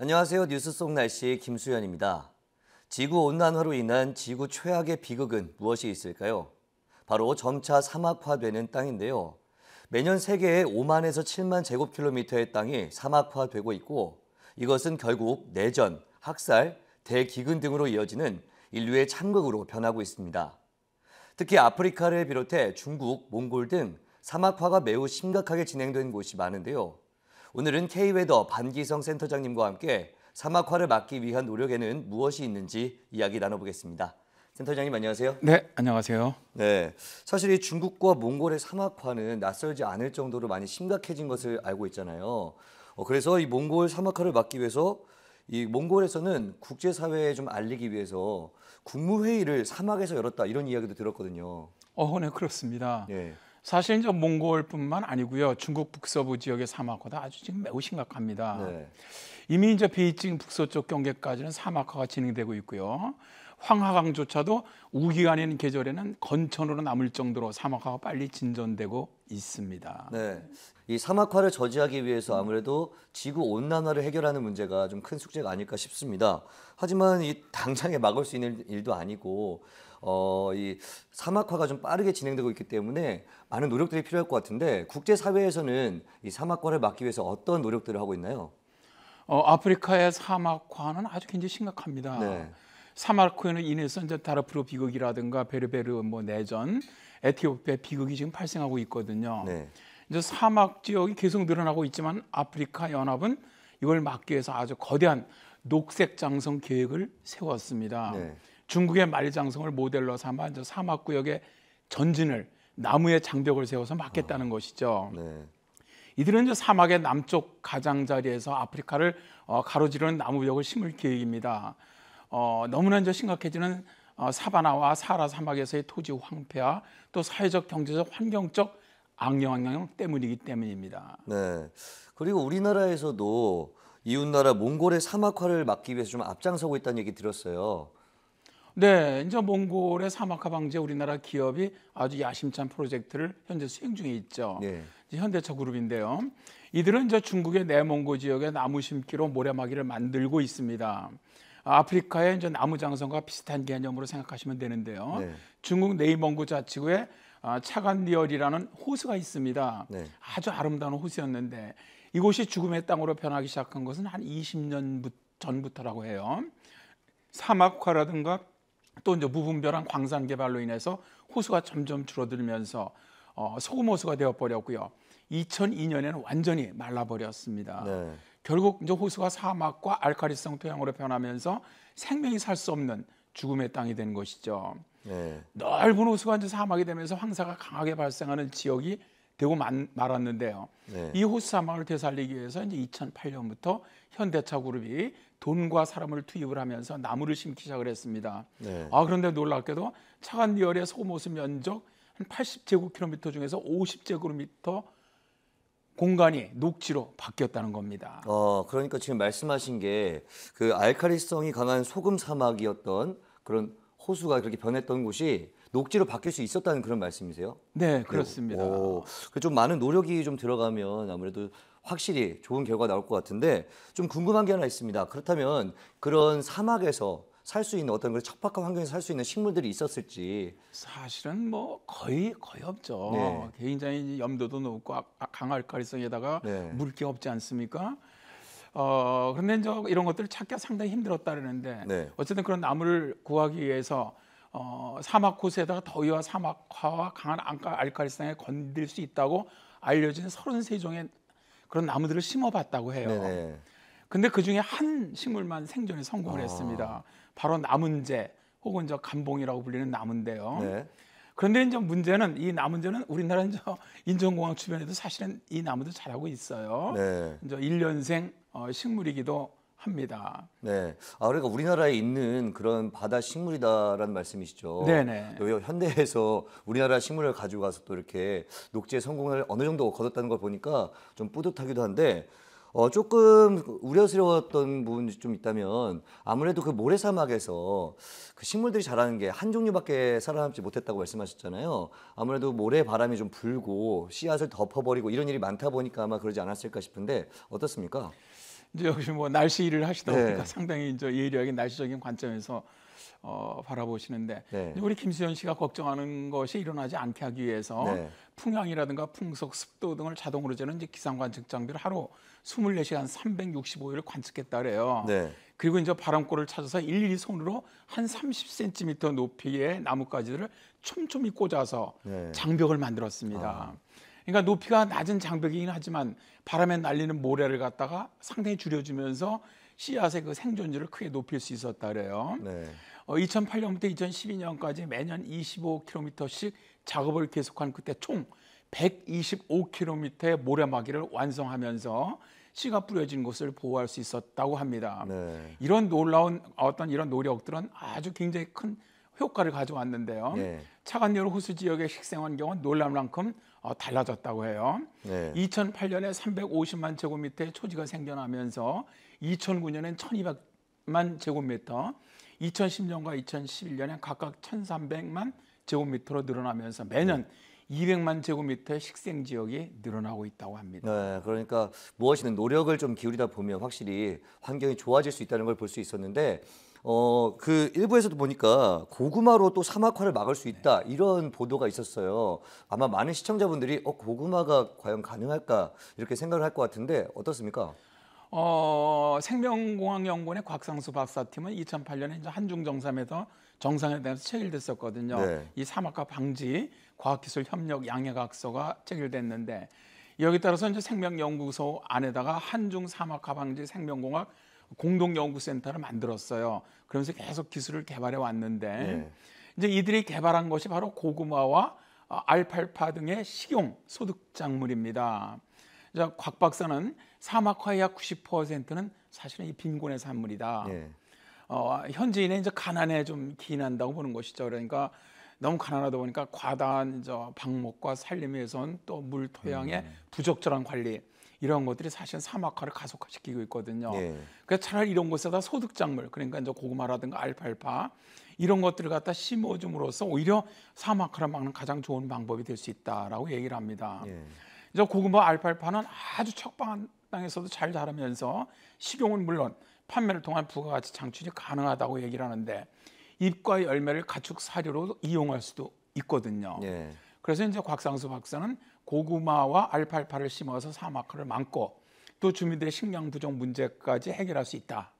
안녕하세요. 뉴스 속 날씨 김수현입니다. 지구온난화로 인한 지구 최악의 비극은 무엇이 있을까요? 바로 점차 사막화되는 땅인데요. 매년 세계에 5만에서 7만 제곱킬로미터의 땅이 사막화되고 있고 이것은 결국 내전, 학살, 대기근 등으로 이어지는 인류의 참극으로 변하고 있습니다. 특히 아프리카를 비롯해 중국, 몽골 등 사막화가 매우 심각하게 진행된 곳이 많은데요. 오늘은 K웨더 반기성 센터장님과 함께 사막화를 막기 위한 노력에는 무엇이 있는지 이야기 나눠보겠습니다. 센터장님 안녕하세요. 네, 안녕하세요. 네, 사실 이 중국과 몽골의 사막화는 낯설지 않을 정도로 많이 심각해진 것을 알고 있잖아요. 그래서 이 몽골 사막화를 막기 위해서 이 몽골에서는 국제사회에 좀 알리기 위해서 국무회의를 사막에서 열었다 이런 이야기도 들었거든요. 네, 그렇습니다. 예. 사실 이제 몽골뿐만 아니고요, 중국 북서부 지역의 사막화도 아주 지금 매우 심각합니다. 네. 이미 이제 베이징 북서쪽 경계까지는 사막화가 진행되고 있고요. 황하강조차도 우기가 아닌 계절에는 건천으로 남을 정도로 사막화가 빨리 진전되고 있습니다. 네, 이 사막화를 저지하기 위해서 아무래도 지구 온난화를 해결하는 문제가 좀 큰 숙제가 아닐까 싶습니다. 하지만 이 당장에 막을 수 있는 일도 아니고 이 사막화가 좀 빠르게 진행되고 있기 때문에 많은 노력들이 필요할 것 같은데 국제 사회에서는 이 사막화를 막기 위해서 어떤 노력들을 하고 있나요? 아프리카의 사막화는 아주 굉장히 심각합니다. 네. 사막화로 인해서 이제 다르푸르 비극이라든가 베르베르 내전, 에티오피아 비극이 지금 발생하고 있거든요. 네. 이제 사막 지역이 계속 늘어나고 있지만 아프리카 연합은 이걸 막기 위해서 아주 거대한 녹색 장성 계획을 세웠습니다. 네. 중국의 말장성을 모델로 삼아 이제 사막 구역의 전진을 나무의 장벽을 세워서 막겠다는 것이죠. 네. 이들은 이제 사막의 남쪽 가장자리에서 아프리카를 가로지르는 나무벽을 심을 계획입니다. 너무나 이제 심각해지는 사바나와 사하라 사막에서의 토지 황폐화, 또 사회적, 경제적, 환경적 악영향 때문이기 때문입니다. 네. 그리고 우리나라에서도 이웃나라 몽골의 사막화를 막기 위해서 좀 앞장서고 있다는 얘기 들었어요. 네, 이제 몽골의 사막화 방지에 우리나라 기업이 아주 야심찬 프로젝트를 현재 수행 중에 있죠. 네. 이제 현대차 그룹인데요. 이들은 이제 중국의 내몽고 지역에 나무 심기로 모래마기를 만들고 있습니다. 아프리카의 이제 나무 장성과 비슷한 개념으로 생각하시면 되는데요. 네. 중국 내이몽고 자치구에 차간리얼이라는 호수가 있습니다. 네. 아주 아름다운 호수였는데 이곳이 죽음의 땅으로 변하기 시작한 것은 한 20년 전부터라고 해요. 사막화라든가 또 이제 무분별한 광산 개발로 인해서 호수가 점점 줄어들면서 소금 호수가 되어버렸고요. 2002년에는 완전히 말라버렸습니다. 네. 결국 이제 호수가 사막과 알칼리성 토양으로 변하면서 생명이 살 수 없는 죽음의 땅이 된 것이죠. 네. 넓은 호수가 이제 사막이 되면서 황사가 강하게 발생하는 지역이 되고 말았는데요. 네. 이 호수 사막을 되살리기 위해서 이제 2008년부터 현대차 그룹이 돈과 사람을 투입을 하면서 나무를 심기 시작을 했습니다. 네. 그런데 놀랍게도 차간리얼의 소모수 면적 한 80제곱킬로미터 중에서 50제곱킬로미터 공간이 녹지로 바뀌었다는 겁니다. 그러니까 지금 말씀하신 게 그 알칼리성이 강한 소금 사막이었던 그런 호수가 그렇게 변했던 곳이 녹지로 바뀔 수 있었다는 그런 말씀이세요? 네, 그렇습니다. 좀 많은 노력이 좀 들어가면 아무래도 확실히 좋은 결과가 나올 것 같은데 좀 궁금한 게 하나 있습니다. 그렇다면 그런 사막에서 살 수 있는 어떤 그런 척박한 환경에서 살 수 있는 식물들이 있었을지. 사실은 거의 없죠. 네. 굉장히 염도도 높고 강알칼리성에다가 네. 물기 없지 않습니까? 그런데 이제 이런 것들을 찾기가 상당히 힘들었다는데 네. 어쨌든 그런 나무를 구하기 위해서 사막 호수에다가 더위와 사막화와 강한 알칼리성에 건들 수 있다고 알려진 33종의 그런 나무들을 심어봤다고 해요. 네네. 근데 그 중에 한 식물만 생존에 성공을 했습니다. 바로 나문재 혹은 저 감봉이라고 불리는 나무인데요. 네. 그런데 이제 문제는 이 나문재는 우리나라 이제 인천공항 주변에도 사실은 이 나무도 자라고 있어요. 네. 이제 1년생 식물이기도 합니다. 네. 그러니까 우리나라에 있는 그런 바다 식물이다라는 말씀이시죠. 네네. 또 현대에서 우리나라 식물을 가지고 가서 또 이렇게 녹지에 성공을 어느 정도 거뒀다는 걸 보니까 좀 뿌듯하기도 한데 조금 우려스러웠던 부분이 좀 있다면 아무래도 그 모래사막에서 그 식물들이 자라는 게 한 종류밖에 살아남지 못했다고 말씀하셨잖아요. 아무래도 모래 바람이 좀 불고 씨앗을 덮어버리고 이런 일이 많다 보니까 아마 그러지 않았을까 싶은데 어떻습니까? 이제 역시 뭐 날씨 일을 하시다 네. 보니까 상당히 이제 예리하게 날씨적인 관점에서 바라보시는데 네. 우리 김수현 씨가 걱정하는 것이 일어나지 않게 하기 위해서 네. 풍향이라든가 풍속, 습도 등을 자동으로 재는 이제 기상 관측 장비를 하루 24시간 365일을 관측했다 그래요. 네. 그리고 이제 바람골을 찾아서 일일이 손으로 한 30cm 높이의 나뭇가지들을 촘촘히 꽂아서 네. 장벽을 만들었습니다. 그러니까 높이가 낮은 장벽이긴 하지만 바람에 날리는 모래를 갖다가 상당히 줄여주면서 씨앗의 그 생존율을 크게 높일 수 있었다 그래요. 네. 2008년부터 2012년까지 매년 25km씩 작업을 계속한 그때 총 125km의 모래막이를 완성하면서 씨가 뿌려진 곳을 보호할 수 있었다고 합니다. 네. 이런 놀라운 이런 노력들은 아주 굉장히 큰 효과를 가져왔는데요. 네. 차관여로 호수 지역의 식생 환경은 놀랄 만큼 달라졌다고 해요. 네. 2008년에 350만 제곱미터의 초지가 생겨나면서 2009년엔 1200만 제곱미터, 2010년과 2011년에 각각 1300만 제곱미터로 늘어나면서 매년 200만 제곱미터의 식생 지역이 늘어나고 있다고 합니다. 네, 그러니까 무엇이든 노력을 좀 기울이다 보면 확실히 환경이 좋아질 수 있다는 걸 볼 수 있었는데, 그 일부에서도 보니까 고구마로 또 사막화를 막을 수 있다 이런 보도가 있었어요. 아마 많은 시청자분들이 고구마가 과연 가능할까 이렇게 생각을 할 것 같은데 어떻습니까? 생명공학연구원의 곽상수 박사팀은 2008년에 이제 한중 정상에 대해서 체결됐었거든요. 네. 이 사막화 방지 과학기술 협력 양해각서가 체결됐는데 여기 따라서 이제 생명연구소 안에다가 한중 사막화 방지 생명공학 공동연구센터를 만들었어요. 그러면서 계속 기술을 개발해 왔는데 네. 이제 이들이 개발한 것이 바로 고구마와 알팔파 등의 식용 소득작물입니다. 곽 박사는 사막화의 약 90%는 사실은 이 빈곤의 산물이다. 네. 현지인의 이제 가난에 좀 기인한다고 보는 것이죠. 그러니까 너무 가난하다 보니까 과다한 방목과 살림에 위해선 또 물 토양의 부적절한 관리 이런 것들이 사실 사막화를 가속화시키고 있거든요. 네. 그래서 차라리 이런 곳에다 소득작물, 그러니까 이제 고구마라든가 알팔파 이런 것들을 갖다 심어줌으로써 오히려 사막화를 막는 가장 좋은 방법이 될 수 있다라고 얘기를 합니다. 네. 이제 고구마 알팔파는 아주 척박한 땅에서도 잘 자라면서 식용은 물론 판매를 통한 부가가치 창출이 가능하다고 얘기를 하는데 잎과 열매를 가축 사료로 이용할 수도 있거든요. 네. 그래서 이제 곽상수 박사는 고구마와 알팔파를 심어서 사막화를 막고 또 주민들의 식량 부족 문제까지 해결할 수 있다.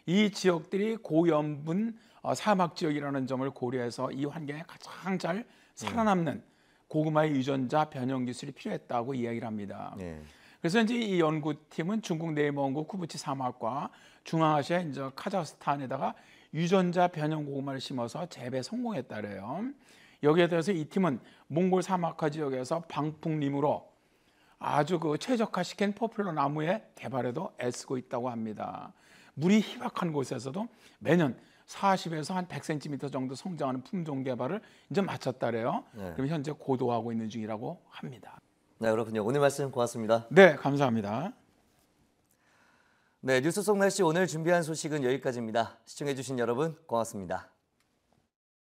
이 지역들이 고염분 사막 지역이라는 점을 고려해서 이 환경에 가장 잘 살아남는 고구마의 유전자 변형 기술이 필요했다고 이야기를 합니다. 네. 그래서 이제 이 연구팀은 중국 내먼구 쿠부치 사막과 중앙아시아 이제 카자흐스탄에다가 유전자 변형 고구마를 심어서 재배 성공했다래요. 여기에 대해서 이 팀은 몽골 사막화 지역에서 방풍림으로 아주 최적화시킨 포퓰러 나무의 개발에도 애쓰고 있다고 합니다. 물이 희박한 곳에서도 매년 40에서 한 100cm 정도 성장하는 품종 개발을 이제 마쳤다래요. 네. 그럼 현재 고도하고 있는 중이라고 합니다. 네, 그렇군요. 오늘 말씀 고맙습니다. 네, 감사합니다. 네, 뉴스 속 날씨 오늘 준비한 소식은 여기까지입니다. 시청해주신 여러분 고맙습니다.